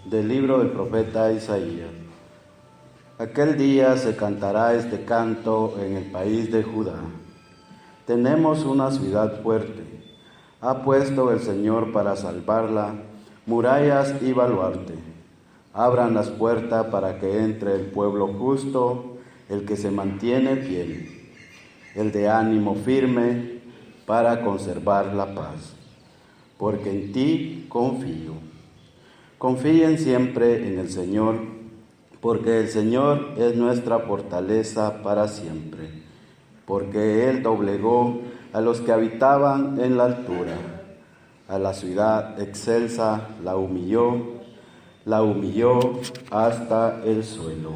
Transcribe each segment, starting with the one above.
Del libro del profeta Isaías. Aquel día se cantará este canto en el país de Judá. Tenemos una ciudad fuerte. Ha puesto el Señor para salvarla murallas y baluarte. Abran las puertas para que entre el pueblo justo, el que se mantiene fiel, el de ánimo firme para conservar la paz. Porque en ti confío. Confíen siempre en el Señor, porque el Señor es nuestra fortaleza para siempre, porque Él doblegó a los que habitaban en la altura, a la ciudad excelsa la humilló hasta el suelo,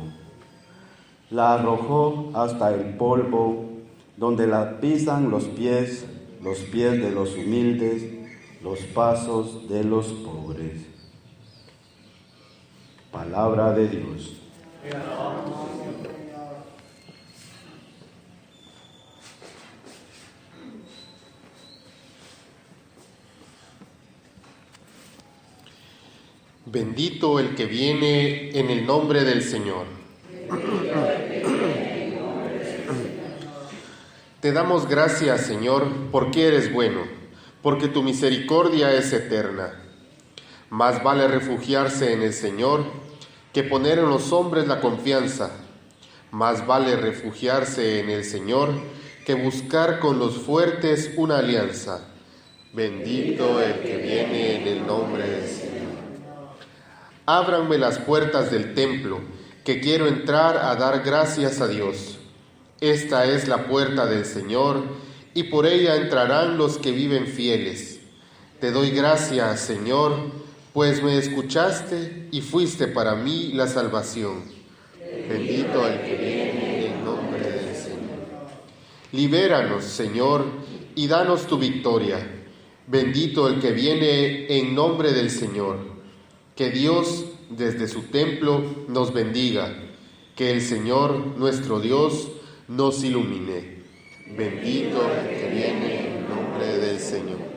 la arrojó hasta el polvo, donde la pisan los pies de los humildes, los pasos de los pobres. Palabra de Dios. Bendito el que viene en el nombre del Señor. Te damos gracias, Señor, porque eres bueno, porque tu misericordia es eterna. Más vale refugiarse en el Señor que poner en los hombres la confianza. Más vale refugiarse en el Señor que buscar con los fuertes una alianza. Bendito el que viene en el nombre del Señor. Ábranme las puertas del templo, que quiero entrar a dar gracias a Dios. Esta es la puerta del Señor, y por ella entrarán los que viven fieles. Te doy gracias, Señor, pues me escuchaste y fuiste para mí la salvación. Bendito el que viene en el nombre del Señor. Libéranos, Señor, y danos tu victoria. Bendito el que viene en nombre del Señor. Que Dios, desde su templo, nos bendiga. Que el Señor, nuestro Dios, nos ilumine. Bendito el que viene en nombre del Señor.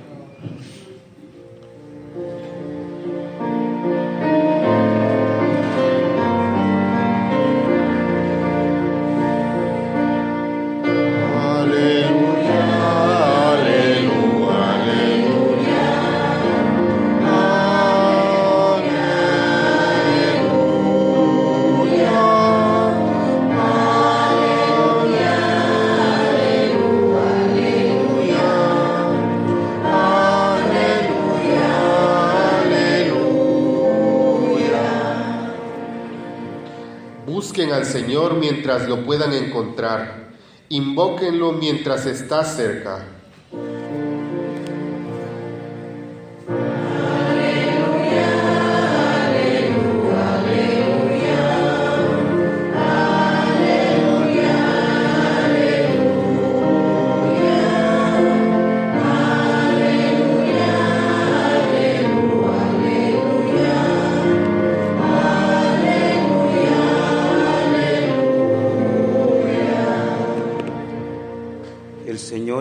Busquen al Señor mientras lo puedan encontrar. Invóquenlo mientras está cerca.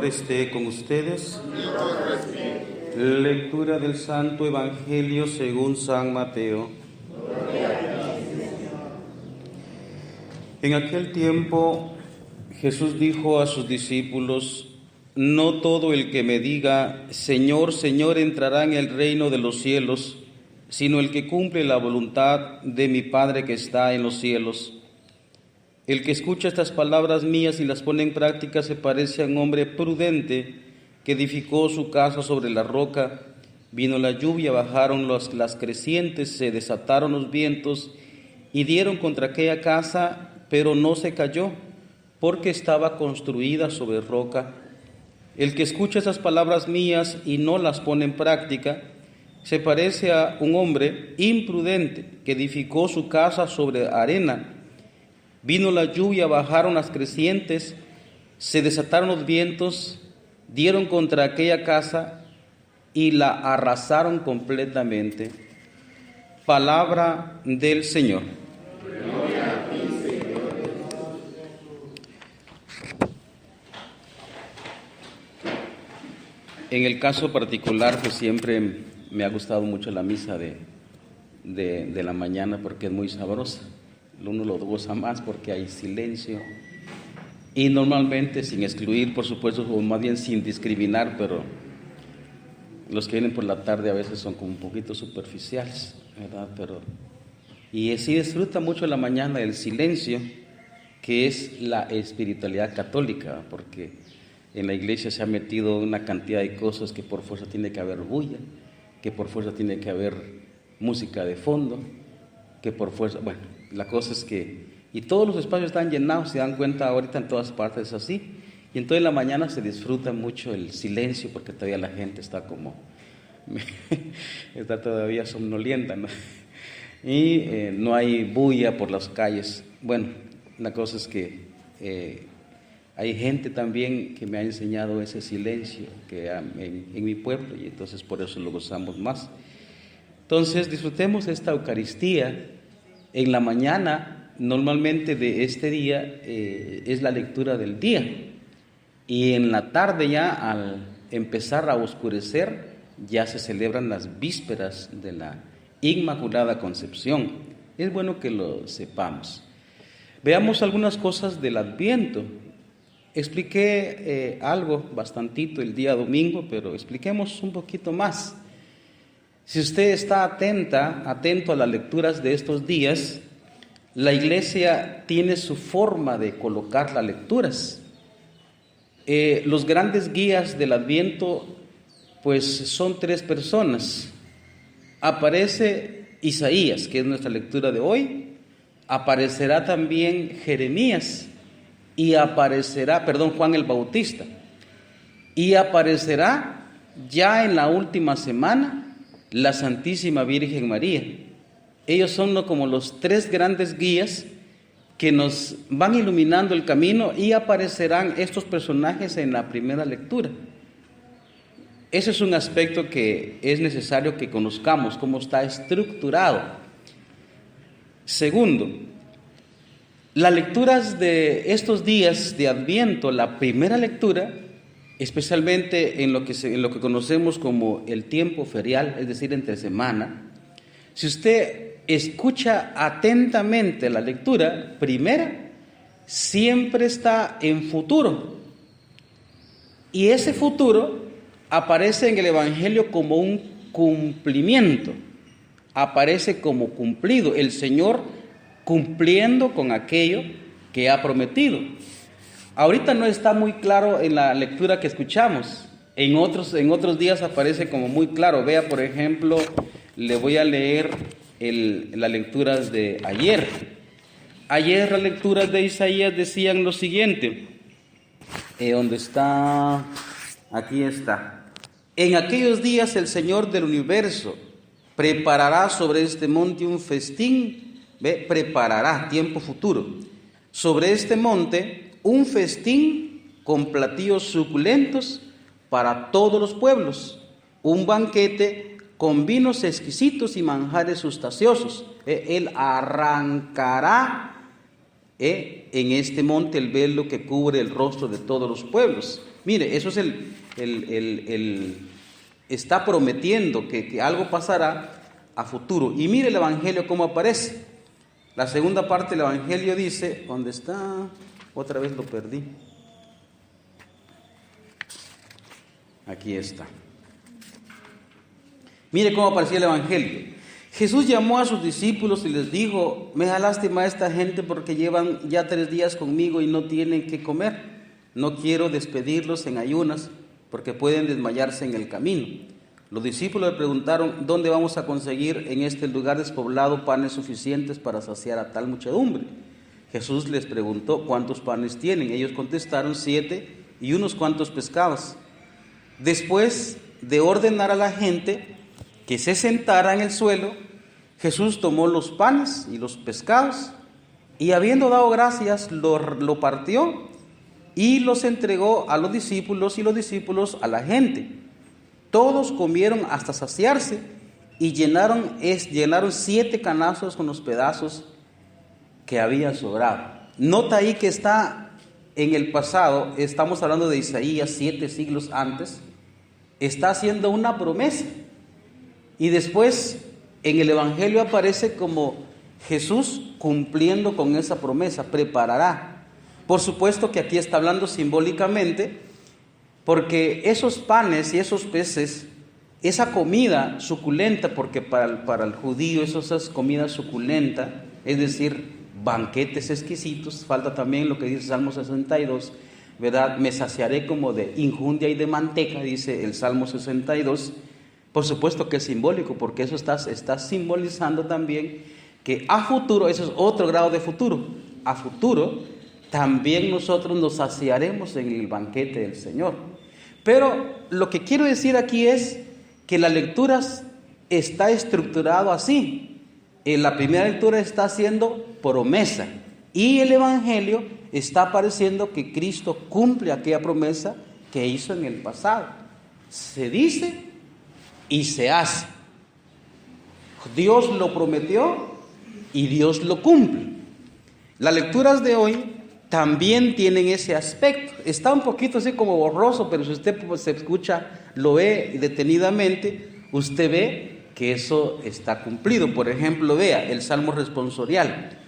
Esté con ustedes. Lectura del Santo Evangelio según San Mateo. En aquel tiempo Jesús dijo a sus discípulos: no todo el que me diga Señor, Señor entrará en el reino de los cielos, sino el que cumple la voluntad de mi Padre que está en los cielos. El que escucha estas palabras mías y las pone en práctica se parece a un hombre prudente que edificó su casa sobre la roca. Vino la lluvia, bajaron las crecientes, se desataron los vientos y dieron contra aquella casa, pero no se cayó, porque estaba construida sobre roca. El que escucha esas palabras mías y no las pone en práctica se parece a un hombre imprudente que edificó su casa sobre arena. Vino la lluvia, bajaron las crecientes, se desataron los vientos, dieron contra aquella casa y la arrasaron completamente. Palabra del Señor. Gloria a ti, Señor. En el caso particular, pues siempre me ha gustado mucho la misa de de la mañana porque es muy sabrosa. Uno lo goza más porque hay silencio. Y normalmente, sin excluir, por supuesto, o más bien sin discriminar, pero los que vienen por la tarde a veces son como un poquito superficiales, ¿verdad? Y sí disfruta mucho la mañana el silencio, que es la espiritualidad católica, porque en la iglesia se ha metido una cantidad de cosas que por fuerza tiene que haber bulla, que por fuerza tiene que haber música de fondo, que por fuerza, bueno, la cosa es que, y todos los espacios están llenados, se dan cuenta ahorita en todas partes es así, y entonces en la mañana se disfruta mucho el silencio porque todavía la gente está como, está todavía somnolienta, ¿no? Y no hay bulla por las calles. Bueno, la cosa es que hay gente también que me ha enseñado ese silencio que en mi pueblo, y entonces por eso lo gozamos más. Entonces disfrutemos esta Eucaristía. En la mañana, normalmente de este día, es la lectura del día, y en la tarde ya, al empezar a oscurecer, ya se celebran las vísperas de la Inmaculada Concepción. Es bueno que lo sepamos. Veamos algunas cosas del Adviento. Expliqué algo bastantito el día domingo, pero expliquemos un poquito más. Si usted está atento a las lecturas de estos días, la Iglesia tiene su forma de colocar las lecturas. Los grandes guías del Adviento, pues son 3 personas. Aparece Isaías, que es nuestra lectura de hoy, aparecerá también Jeremías, y aparecerá, Juan el Bautista, y aparecerá ya en la última semana la Santísima Virgen María. Ellos son como los 3 grandes guías que nos van iluminando el camino, y aparecerán estos personajes en la primera lectura. Ese es un aspecto que es necesario que conozcamos, cómo está estructurado. Segundo, las lecturas de estos días de Adviento, la primera lectura, especialmente en lo que conocemos como el tiempo ferial, es decir, entre semana, si usted escucha atentamente la lectura primera, siempre está en futuro, y ese futuro aparece en el Evangelio como un cumplimiento, aparece como cumplido, el Señor cumpliendo con aquello que ha prometido. Ahorita no está muy claro en la lectura que escuchamos, en otros días aparece como muy claro. Vea, por ejemplo, le voy a leer las lecturas de ayer. Ayer las lecturas de Isaías decían lo siguiente, ¿dónde está? Aquí está. En aquellos días el Señor del universo preparará sobre este monte un festín, preparará, tiempo futuro, sobre este monte un festín con platillos suculentos para todos los pueblos, un banquete con vinos exquisitos y manjares sustanciosos. Él arrancará en este monte el velo que cubre el rostro de todos los pueblos. Mire, eso es está prometiendo que algo pasará a futuro. Y mire el Evangelio cómo aparece. La segunda parte del Evangelio dice, ¿dónde está? Otra vez lo perdí. Aquí está. Mire cómo aparecía el Evangelio. Jesús llamó a sus discípulos y les dijo, me da lástima a esta gente porque llevan ya 3 días conmigo y no tienen que comer. No quiero despedirlos en ayunas porque pueden desmayarse en el camino. Los discípulos le preguntaron, ¿dónde vamos a conseguir en este lugar despoblado panes suficientes para saciar a tal muchedumbre? Jesús les preguntó, ¿cuántos panes tienen? Ellos contestaron, 7 y unos cuantos pescados. Después de ordenar a la gente que se sentara en el suelo, Jesús tomó los panes y los pescados y habiendo dado gracias, lo partió y los entregó a los discípulos y los discípulos a la gente. Todos comieron hasta saciarse y llenaron 7 canastos con los pedazos que había sobrado. Nota ahí que está en el pasado, estamos hablando de Isaías 7 siglos antes, está haciendo una promesa. Y después en el Evangelio aparece como Jesús cumpliendo con esa promesa, preparará. Por supuesto que aquí está hablando simbólicamente, porque esos panes y esos peces, esa comida suculenta, porque para el judío eso es comida suculenta, es decir, banquetes exquisitos. Falta también lo que dice Salmo 62, ¿verdad? Me saciaré como de injundia y de manteca, dice el Salmo 62. Por supuesto que es simbólico, porque eso está simbolizando también que a futuro, eso es otro grado de futuro, a futuro también nosotros nos saciaremos en el banquete del Señor. Pero lo que quiero decir aquí es que la lectura está estructurado así. En la primera lectura está haciendo promesa, y el Evangelio está apareciendo que Cristo cumple aquella promesa que hizo en el pasado. Se dice y se hace. Dios lo prometió y Dios lo cumple. Las lecturas de hoy también tienen ese aspecto. Está un poquito así como borroso, pero si usted se escucha, lo ve detenidamente, usted ve que eso está cumplido. Por ejemplo, vea el Salmo responsorial.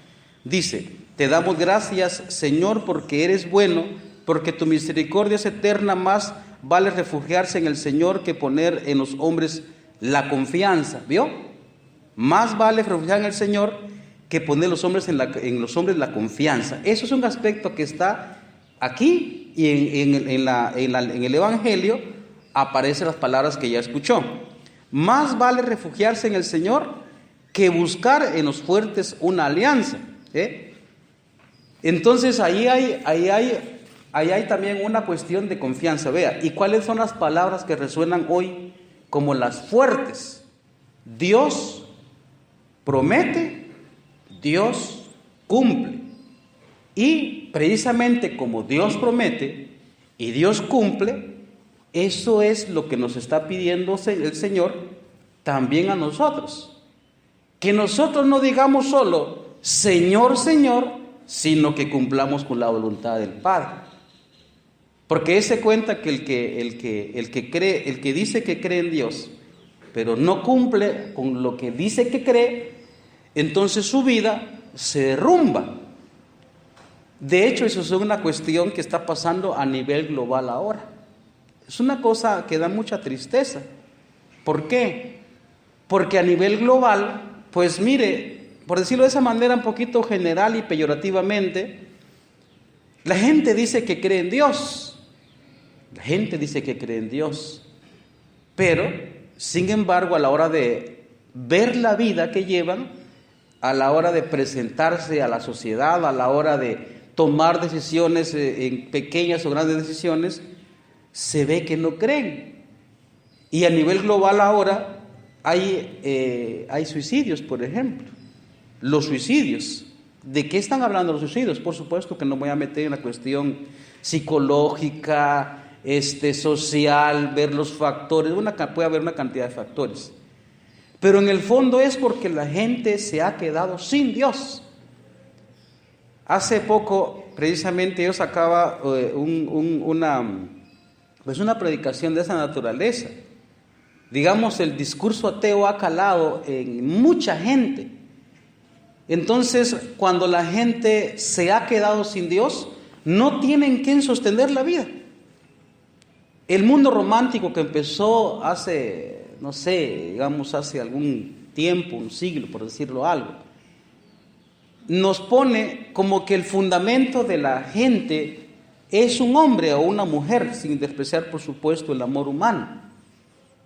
Dice: te damos gracias, Señor, porque eres bueno, porque tu misericordia es eterna. Más vale refugiarse en el Señor que poner en los hombres la confianza. ¿Vio? Más vale refugiar en el Señor que poner los hombres en los hombres la confianza. Eso es un aspecto que está aquí, y en el Evangelio aparecen las palabras que ya escuchó. Más vale refugiarse en el Señor que buscar en los fuertes una alianza. Entonces ahí hay también una cuestión de confianza. Vea, ¿y cuáles son las palabras que resuenan hoy como las fuertes? Dios promete, Dios cumple. Y precisamente como Dios promete y Dios cumple, eso es lo que nos está pidiendo el Señor también a nosotros. Que nosotros no digamos solo Señor, Señor, sino que cumplamos con la voluntad del Padre. Porque él se cuenta que el que dice que cree en Dios, pero no cumple con lo que dice que cree, entonces su vida se derrumba. De hecho, eso es una cuestión que está pasando a nivel global ahora. Es una cosa que da mucha tristeza. ¿Por qué? Porque a nivel global, pues mire, por decirlo de esa manera un poquito general y peyorativamente, la gente dice que cree en Dios. La gente dice que cree en Dios. Pero, sin embargo, a la hora de ver la vida que llevan, a la hora de presentarse a la sociedad, a la hora de tomar decisiones, en pequeñas o grandes decisiones, se ve que no creen. Y a nivel global ahora hay suicidios, por ejemplo. Los suicidios. ¿De qué están hablando los suicidios? Por supuesto que no voy a meter en la cuestión psicológica, social, ver los factores. Puede haber una cantidad de factores. Pero en el fondo es porque la gente se ha quedado sin Dios. Hace poco, precisamente, yo sacaba una predicación de esa naturaleza. Digamos, el discurso ateo ha calado en mucha gente. Entonces, cuando la gente se ha quedado sin Dios, no tienen quien sostener la vida. El mundo romántico que empezó hace algún tiempo, un siglo, por decirlo algo, nos pone como que el fundamento de la gente es un hombre o una mujer, sin despreciar, por supuesto, el amor humano,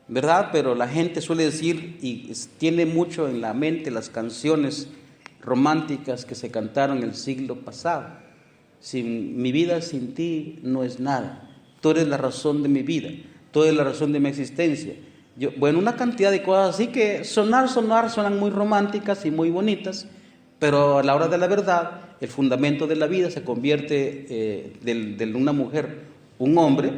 ¿verdad? Pero la gente suele decir, y tiene mucho en la mente las canciones románticas que se cantaron el siglo pasado: mi vida sin ti no es nada, tú eres la razón de mi vida, tú eres la razón de mi existencia. Una cantidad de cosas así que suenan muy románticas y muy bonitas, pero a la hora de la verdad, el fundamento de la vida se convierte de una mujer un hombre,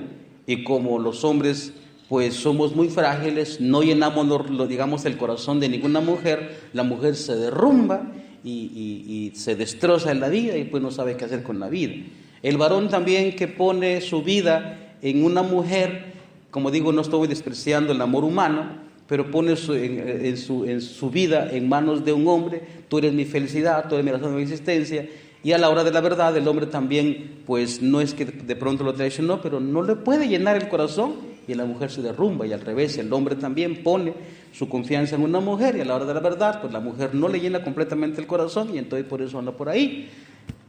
y como los hombres pues somos muy frágiles, no llenamos digamos el corazón de ninguna mujer, la mujer se derrumba y se destroza en la vida y pues no sabe qué hacer con la vida. El varón también que pone su vida en una mujer, como digo, no estoy despreciando el amor humano, pero pone en su vida en manos de un hombre. Tú eres mi felicidad, tú eres mi razón de mi existencia. Y a la hora de la verdad, el hombre también, pues no es que de pronto lo traicionó, pero no le puede llenar el corazón, y la mujer se derrumba. Y al revés, el hombre también pone su confianza en una mujer, y a la hora de la verdad, pues la mujer no le llena completamente el corazón, y entonces por eso anda por ahí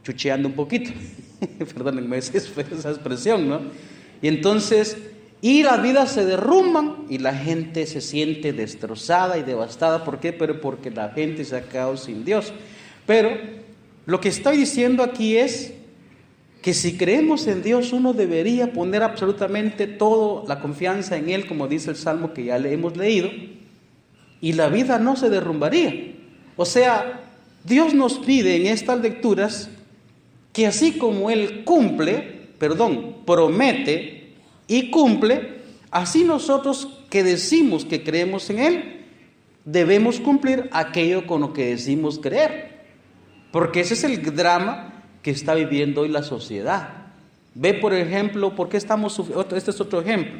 chucheando un poquito. Perdónenme esa expresión, ¿no? Y entonces, y las vidas se derrumban y la gente se siente destrozada y devastada. ¿Por qué? Pero porque la gente se ha quedado sin Dios. Pero lo que estoy diciendo aquí es que si creemos en Dios, uno debería poner absolutamente toda la confianza en Él, como dice el Salmo que ya le hemos leído, y la vida no se derrumbaría. O sea, Dios nos pide en estas lecturas que así como Él promete y cumple, así nosotros que decimos que creemos en Él, debemos cumplir aquello con lo que decimos creer. Porque ese es el drama que está viviendo hoy la sociedad. Ve, por ejemplo, ¿por qué estamos sufriendo? Este es otro ejemplo.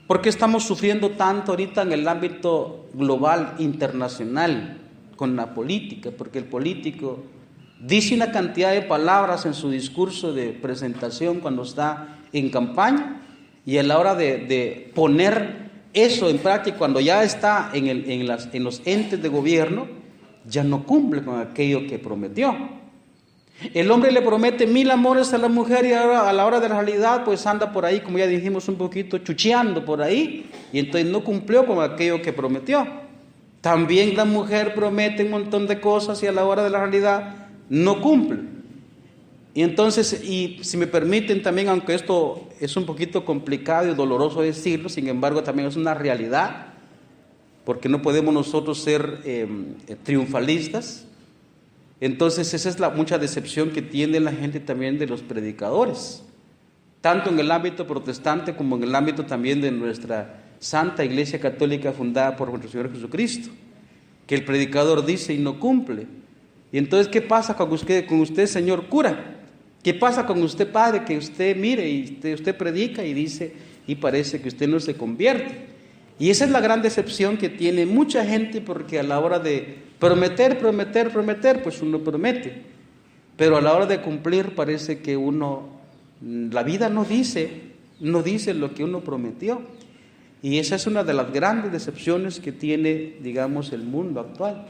¿Por qué estamos sufriendo tanto ahorita en el ámbito global, internacional, con la política? Porque el político dice una cantidad de palabras en su discurso de presentación cuando está en campaña, y a la hora de poner eso en práctica, cuando ya está en los entes de gobierno, ya no cumple con aquello que prometió. El hombre le promete 1000 amores a la mujer, y ahora a la hora de la realidad pues anda por ahí, como ya dijimos un poquito, chucheando por ahí, y entonces no cumplió con aquello que prometió. También la mujer promete un montón de cosas y a la hora de la realidad no cumple. Y entonces, y si me permiten también, aunque esto es un poquito complicado y doloroso decirlo, sin embargo también es una realidad, porque no podemos nosotros ser triunfalistas. Entonces esa es mucha decepción que tiene la gente también de los predicadores, tanto en el ámbito protestante como en el ámbito también de nuestra Santa Iglesia Católica fundada por nuestro Señor Jesucristo, que el predicador dice y no cumple. Y entonces, ¿qué pasa con usted, señor cura? ¿Qué pasa con usted, padre, que usted mire y usted predica y dice y parece que usted no se convierte? Y esa es la gran decepción que tiene mucha gente, porque a la hora de prometer, pues uno promete, pero a la hora de cumplir parece que la vida no dice lo que uno prometió. Y esa es una de las grandes decepciones que tiene, digamos, el mundo actual.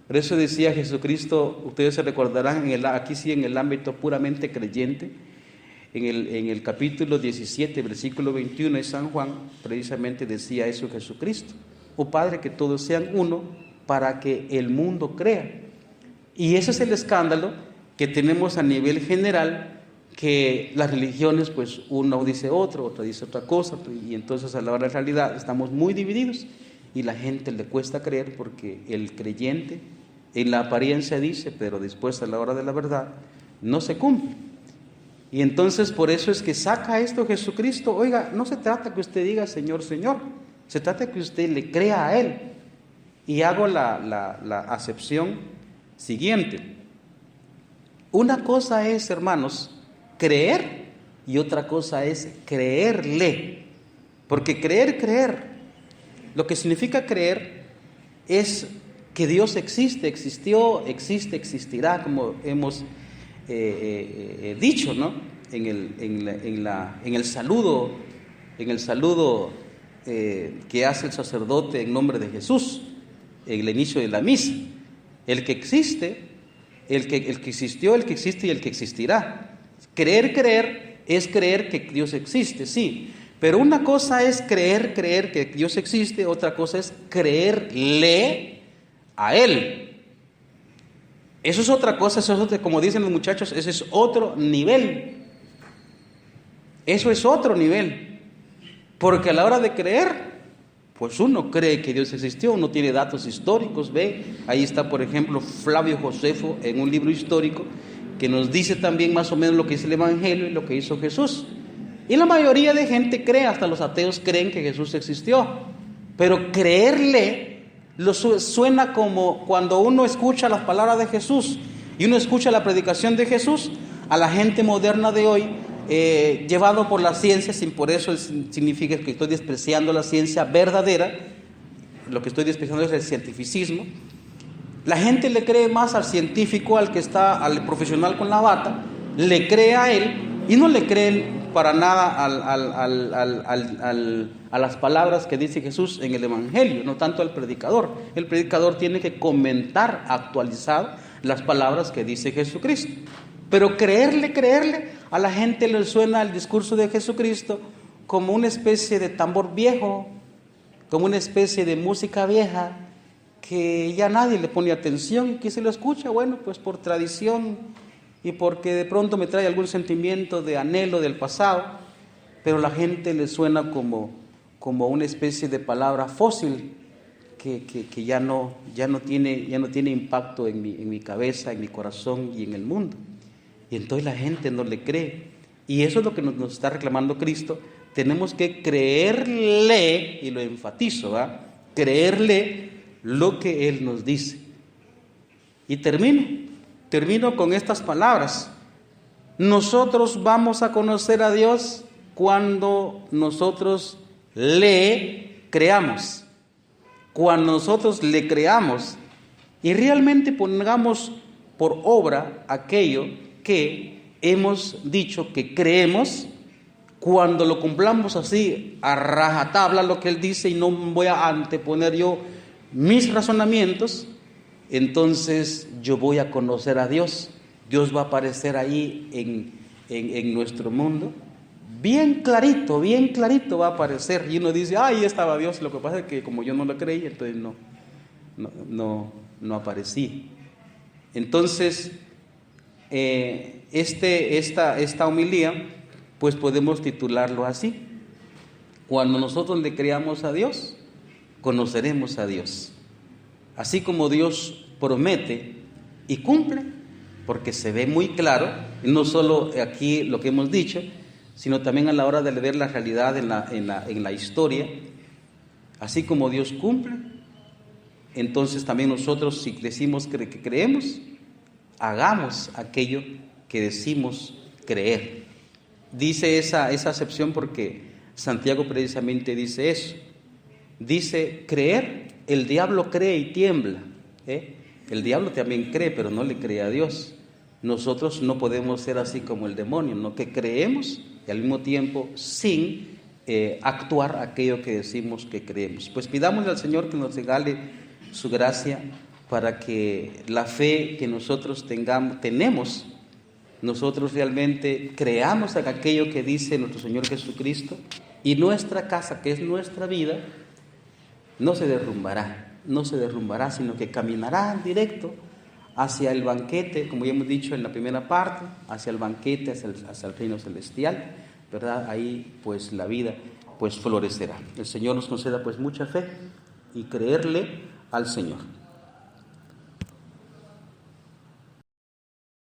Por eso decía Jesucristo, ustedes se recordarán, aquí sí en el ámbito puramente creyente, en el capítulo 17, versículo 21 de San Juan, precisamente decía eso Jesucristo: oh Padre, que todos sean uno, para que el mundo crea. Y ese es el escándalo que tenemos a nivel general, que las religiones, pues uno dice otra dice otra cosa, y entonces a la hora de la realidad estamos muy divididos, y la gente le cuesta creer, porque el creyente en la apariencia dice, pero después a la hora de la verdad no se cumple. Y entonces por eso es que saca esto Jesucristo. Oiga, no se trata que usted diga Señor, Señor, se trata que usted le crea a Él. Y hago la acepción siguiente: una cosa es, hermanos, creer, y otra cosa es creerle. Porque creer, lo que significa creer es que Dios existe, existió, existe, existirá, como hemos dicho, ¿no? En el saludo que hace el sacerdote en nombre de Jesús, en el inicio de la misa: el que existe, el que existió, el que existe y el que existirá. Creer es creer que Dios existe, sí, pero una cosa es creer que Dios existe, otra cosa es creerle a Él. Eso es otra cosa, eso es otro, como dicen los muchachos, ese es otro nivel. Eso es otro nivel. Porque a la hora de creer, pues uno cree que Dios existió, uno tiene datos históricos, ve, ahí está por ejemplo Flavio Josefo en un libro histórico que nos dice también más o menos lo que dice el Evangelio y lo que hizo Jesús. Y la mayoría de gente cree, hasta los ateos creen que Jesús existió, pero creerle suena como cuando uno escucha las palabras de Jesús y uno escucha la predicación de Jesús. A la gente moderna de hoy, llevado por la ciencia, sin por eso significa que estoy despreciando la ciencia verdadera, lo que estoy despreciando es el cientificismo. La gente le cree más al científico, al profesional con la bata, le cree a él y no le creen para nada a las palabras que dice Jesús en el Evangelio, no tanto al predicador. El predicador tiene que comentar actualizado las palabras que dice Jesucristo. Pero creerle, a la gente le suena el discurso de Jesucristo como una especie de tambor viejo, como una especie de música vieja, que ya nadie le pone atención. ¿Quién se lo escucha? Bueno, pues por tradición y porque de pronto me trae algún sentimiento de anhelo del pasado, pero la gente le suena como una especie de palabra fósil que ya no tiene impacto en mi cabeza, en mi corazón y en el mundo. Y entonces la gente no le cree. Y eso es lo que nos está reclamando Cristo. Tenemos que creerle, y lo enfatizo, ¿verdad? Creerle lo que Él nos dice. Y termino con estas palabras. Nosotros vamos a conocer a Dios cuando nosotros le creamos. Cuando nosotros le creamos y realmente pongamos por obra aquello que hemos dicho que creemos, cuando lo cumplamos así a rajatabla lo que Él dice y no voy a anteponer yo mis razonamientos, entonces yo voy a conocer a Dios. Dios va a aparecer ahí en nuestro mundo. Bien clarito va a aparecer. Y uno dice, ahí estaba Dios. Lo que pasa es que como yo no lo creí, entonces no aparecí. Entonces, esta homilía, pues podemos titularlo así: cuando nosotros le creamos a Dios, conoceremos a Dios. Así como Dios promete y cumple, porque se ve muy claro, no solo aquí lo que hemos dicho, sino también a la hora de leer la realidad en la historia. Así como Dios cumple, entonces también nosotros, si decimos que creemos, hagamos aquello que decimos creer. Dice esa acepción porque Santiago precisamente dice eso. Dice, creer, el diablo cree y tiembla. El diablo también cree, pero no le cree a Dios. Nosotros no podemos ser así como el demonio, ¿no? Que creemos y al mismo tiempo sin actuar aquello que decimos que creemos. Pues pidámosle al Señor que nos regale su gracia para que la fe que nosotros tenemos, nosotros realmente creamos en aquello que dice nuestro Señor Jesucristo, y nuestra casa, que es nuestra vida, no se derrumbará, sino que caminará directo hacia el banquete, como ya hemos dicho en la primera parte, hacia el banquete, hacia el reino celestial, ¿verdad? Ahí pues la vida pues florecerá. El Señor nos conceda pues mucha fe y creerle al Señor.